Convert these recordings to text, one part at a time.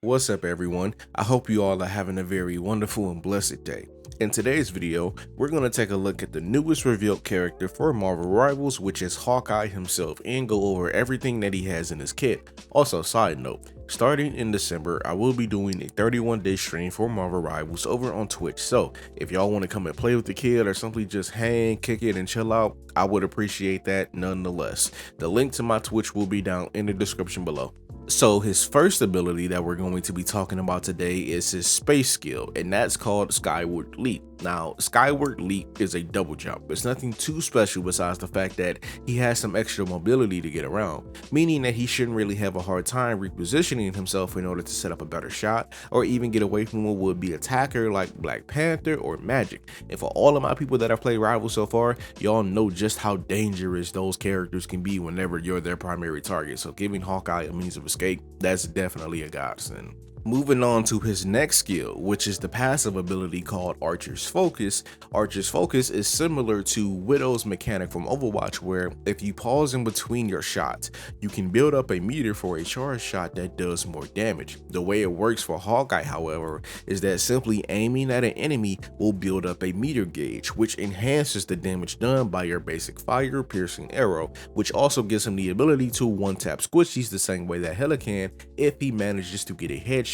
What's up, everyone? I hope you all are having a very wonderful and blessed day. In today's video, we're going to take a look at the newest revealed character for Marvel Rivals, which is Hawkeye himself, and go over everything that he has in his kit. Also, side note, starting in December, I will be doing a 31-day stream for Marvel Rivals over on Twitch, so if y'all want to come and play with the kid or simply just hang, kick it, and chill out, I would appreciate that nonetheless. The link to my Twitch will be down in the description below. So his first ability that we're going to be talking about today is his space skill, and that's called Skyward Leap. Now, Skyward Leap is a double jump. It's nothing too special besides the fact that he has some extra mobility to get around, meaning that he shouldn't really have a hard time repositioning himself in order to set up a better shot or even get away from a would-be attacker like Black Panther or Magic. And for all of my people that have played Rivals so far, y'all know just how dangerous those characters can be whenever you're their primary target. So giving Hawkeye a means of escape, that's definitely a godsend. Moving on to his next skill, which is the passive ability called Archer's Focus. Archer's Focus is similar to Widow's mechanic from Overwatch, where if you pause in between your shots, you can build up a meter for a charge shot that does more damage. The way it works for Hawkeye, however, is that simply aiming at an enemy will build up a meter gauge, which enhances the damage done by your basic fire piercing arrow, which also gives him the ability to one-tap squishies the same way that Hela can if he manages to get a headshot.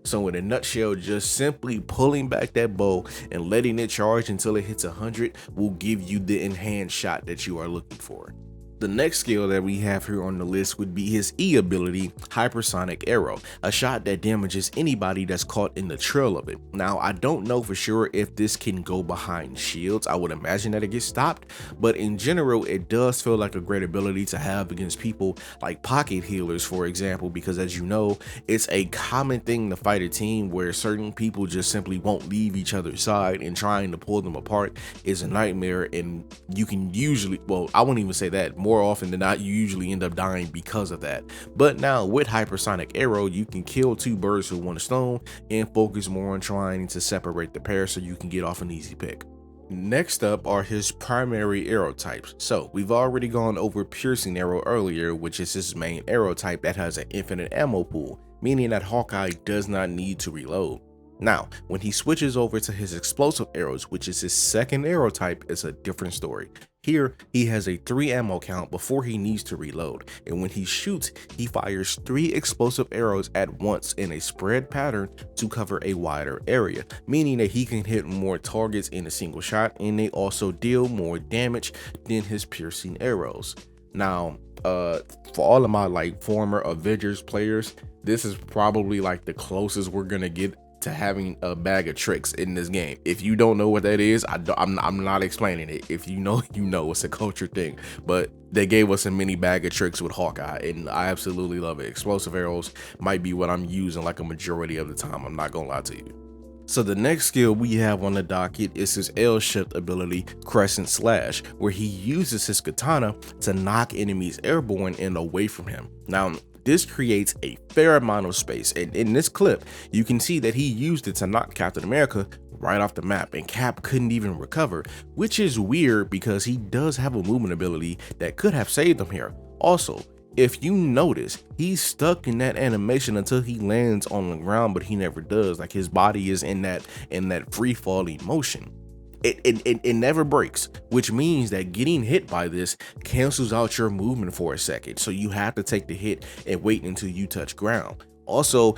So in a nutshell, just simply pulling back that bow and letting it charge until it hits 100 will give you the enhanced shot that you are looking for. The next skill that we have here on the list would be his E ability, Hypersonic Arrow, a shot that damages anybody that's caught in the trail of it. Now, I don't know for sure if this can go behind shields. I would imagine that it gets stopped, but in general, it does feel like a great ability to have against people like pocket healers, for example, because as you know, it's a common thing to fight a team where certain people just simply won't leave each other's side, and trying to pull them apart is a nightmare, and you can usually, well, I wouldn't even say that. More often than not, you usually end up dying because of that. But now with Hypersonic Arrow, you can kill two birds with one stone and focus more on trying to separate the pair so you can get off an easy pick. Next up are his primary arrow types. So we've already gone over Piercing Arrow earlier, which is his main arrow type that has an infinite ammo pool, meaning that Hawkeye does not need to reload. Now, when he switches over to his explosive arrows, which is his second arrow type, it's a different story. Here, he has a 3 ammo count before he needs to reload, and when he shoots, he fires 3 explosive arrows at once in a spread pattern to cover a wider area, meaning that he can hit more targets in a single shot, and they also deal more damage than his piercing arrows. Now, for all of my former Avengers players, this is probably the closest we're gonna get to having a bag of tricks in this game. If you don't know what that is, I'm not explaining it. If you know, you know, it's a culture thing. But they gave us a mini bag of tricks with Hawkeye, and I absolutely love it. Explosive arrows might be what I'm using a majority of the time. I'm not gonna lie to you. So the next skill we have on the docket is his L-shaped ability, Crescent Slash, where he uses his katana to knock enemies airborne and away from him. Now, this creates a fair amount of space, and in this clip, you can see that he used it to knock Captain America right off the map, and Cap couldn't even recover, which is weird because he does have a movement ability that could have saved him here. Also, if you notice, he's stuck in that animation until he lands on the ground, but he never does. His body is in that free falling motion. It never breaks, which means that getting hit by this cancels out your movement for a second. So you have to take the hit and wait until you touch ground. Also,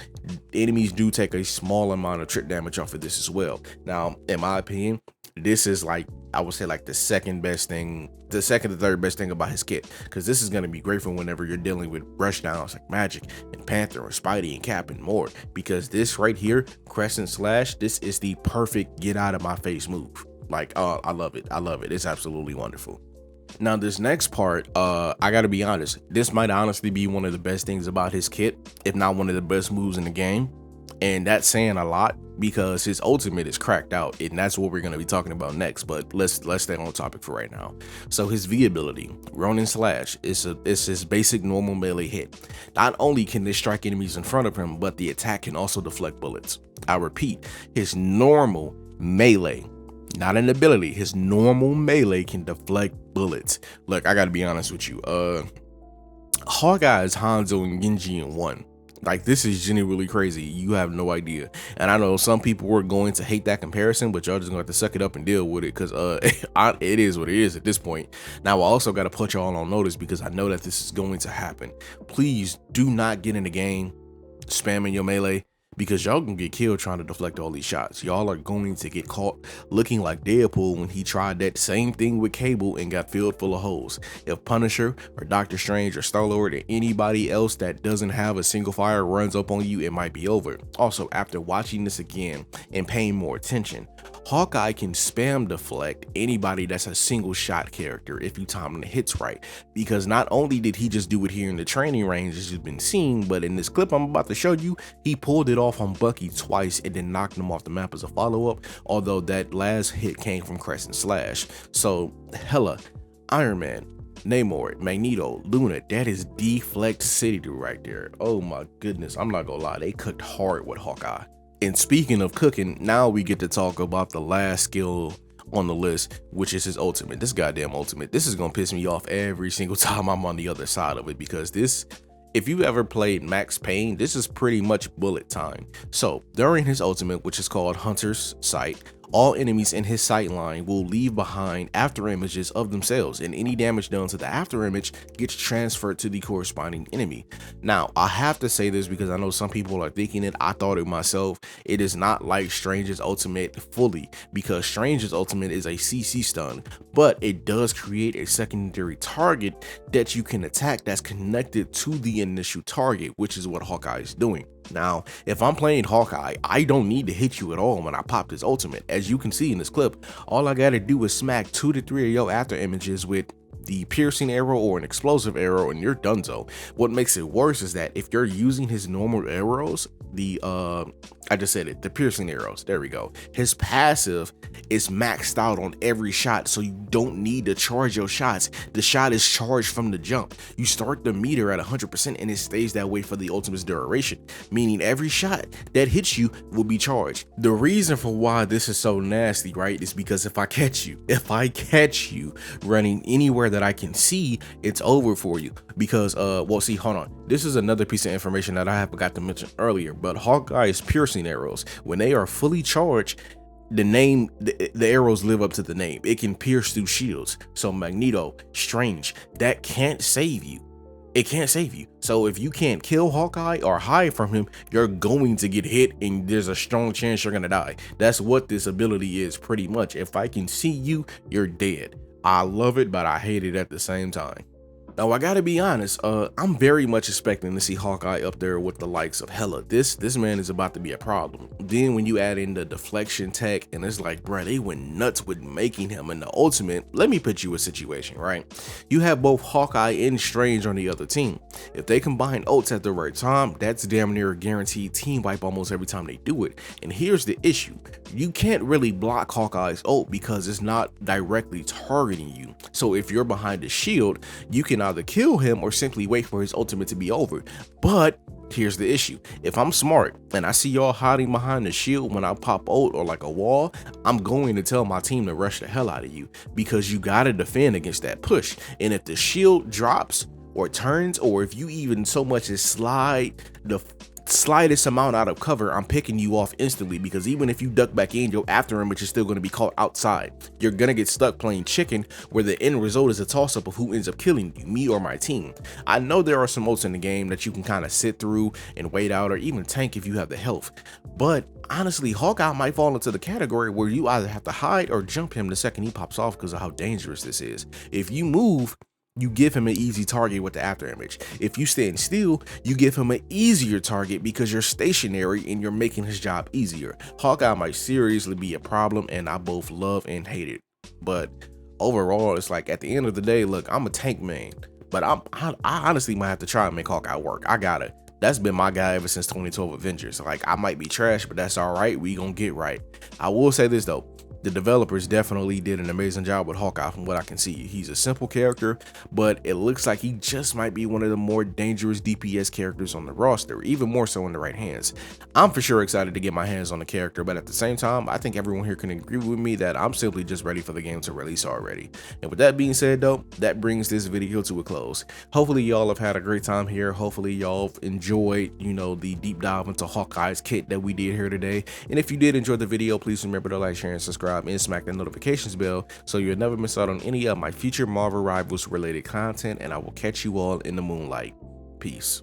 enemies do take a small amount of trip damage off of this as well. Now, in my opinion, this is I would say the second best thing, the second to third best thing about his kit, because this is going to be great for whenever you're dealing with rush downs like Magic and Panther or Spidey and Cap and more, because this right here, Crescent Slash, this is the perfect get out of my face move. I love it. I love it. It's absolutely wonderful. Now, this next part, I gotta be honest, this might honestly be one of the best things about his kit, if not one of the best moves in the game. And that's saying a lot because his ultimate is cracked out, and that's what we're going to be talking about next. But let's stay on topic for right now. So his V ability, Ronin Slash, is his basic normal melee hit. Not only can this strike enemies in front of him, but the attack can also deflect bullets. I repeat, his normal melee, not an ability, his normal melee can deflect bullets. Look, I gotta be honest with you. Hawkeye is Hanzo and Genji in one. Like, this is genuinely crazy. You have no idea. And I know some people were going to hate that comparison, but y'all just gonna have to suck it up and deal with it, because it is what it is at this point. Now, I also got to put y'all on notice, because I know that this is going to happen. Please do not get in the game spamming your melee, because y'all gonna get killed trying to deflect all these shots. Y'all are going to get caught looking like Deadpool when he tried that same thing with Cable and got filled full of holes. If Punisher or Doctor Strange or Star-Lord or anybody else that doesn't have a single fire runs up on you, it might be over. Also, after watching this again and paying more attention, Hawkeye can spam deflect anybody that's a single shot character if you time the hits right, because not only did he just do it here in the training range as you've been seeing, but in this clip I'm about to show you, he pulled it off on Bucky twice and then knocked him off the map as a follow-up, although that last hit came from Crescent Slash. So hella, Iron Man, Namor, Magneto, Luna, that is deflect city right there. Oh my goodness, I'm not gonna lie, they cooked hard with Hawkeye. And speaking of cooking, now we get to talk about the last skill on the list, which is his ultimate. This goddamn ultimate. This is gonna piss me off every single time I'm on the other side of it, because this, if you ever played Max Payne, this is pretty much bullet time. So during his ultimate, which is called Hunter's Sight, all enemies in his sight line will leave behind after images of themselves, and any damage done to the after image gets transferred to the corresponding enemy. Now, I have to say this because I know some people are thinking it. I thought it myself. It is not like Strange's ultimate fully, because Strange's ultimate is a CC stun, but it does create a secondary target that you can attack that's connected to the initial target, which is what Hawkeye is doing. Now, if I'm playing Hawkeye, I don't need to hit you at all when I pop this ultimate. As you can see in this clip, all I gotta do is smack 2 to 3 of your after images with the piercing arrow or an explosive arrow, and you're donezo. What makes it worse is that if you're using his normal arrows, I just said it, the piercing arrows, there we go, his passive is maxed out on every shot, so you don't need to charge your shots. The shot is charged from the jump. You start the meter at 100% and it stays that way for the ultimate's duration, meaning every shot that hits you will be charged. The reason for why this is so nasty, right, is because if I catch you running anywhere that I can see, it's over for you. Because well, see, hold on, this is another piece of information that I forgot to mention earlier, but Hawkeye's piercing arrows, when they are fully charged, the arrows live up to the name. It can pierce through shields. So Magneto, Strange, that can't save you. It can't save you. So if you can't kill Hawkeye or hide from him, you're going to get hit, and there's a strong chance you're gonna die. That's what this ability is, pretty much. If I can see you, you're dead. I love it, but I hate it at the same time. Now, I gotta be honest, I'm very much expecting to see Hawkeye up there with the likes of Hela. This man is about to be a problem. Then when you add in the deflection tech, and it's like, bruh, they went nuts with making him in the ultimate. Let me put you a situation, right? You have both Hawkeye and Strange on the other team. If they combine ults at the right time, that's damn near a guaranteed team wipe almost every time they do it. And here's the issue. You can't really block Hawkeye's ult because it's not directly targeting you. So if you're behind a shield, you can either kill him or simply wait for his ultimate to be over. But here's the issue. If I'm smart and I see y'all hiding behind the shield when I pop ult or like a wall, I'm going to tell my team to rush the hell out of you, because you gotta defend against that push. And if the shield drops or turns, or if you even so much as slide the slightest amount out of cover, I'm picking you off instantly, because even if you duck back in, your after image is still going to be caught outside. You're going to get stuck playing chicken, where the end result is a toss-up of who ends up killing you, me or my team. I know there are some ults in the game that you can kind of sit through and wait out, or even tank if you have the health, but honestly, Hawkeye might fall into the category where you either have to hide or jump him the second he pops off, because of how dangerous this is. If you move, you give him an easy target with the after image. If you stand still, you give him an easier target because you're stationary and you're making his job easier. Hawkeye might seriously be a problem, and I both love and hate it. But overall, it's like, at the end of the day, look, I'm a tank man, but I honestly might have to try and make Hawkeye work. I gotta. That's been my guy ever since 2012 Avengers. Like, I might be trash, but that's all right. We gonna get right. I will say this though. The developers definitely did an amazing job with Hawkeye from what I can see. He's a simple character, but it looks like he just might be one of the more dangerous DPS characters on the roster, even more so in the right hands. I'm for sure excited to get my hands on the character, but at the same time, I think everyone here can agree with me that I'm simply just ready for the game to release already. And with that being said though, that brings this video to a close. Hopefully y'all have had a great time here. Hopefully y'all enjoyed, the deep dive into Hawkeye's kit that we did here today. And if you did enjoy the video, please remember to like, share, and subscribe, and smack the notifications bell so you'll never miss out on any of my future Marvel Rivals related content, and I will catch you all in the moonlight. Peace.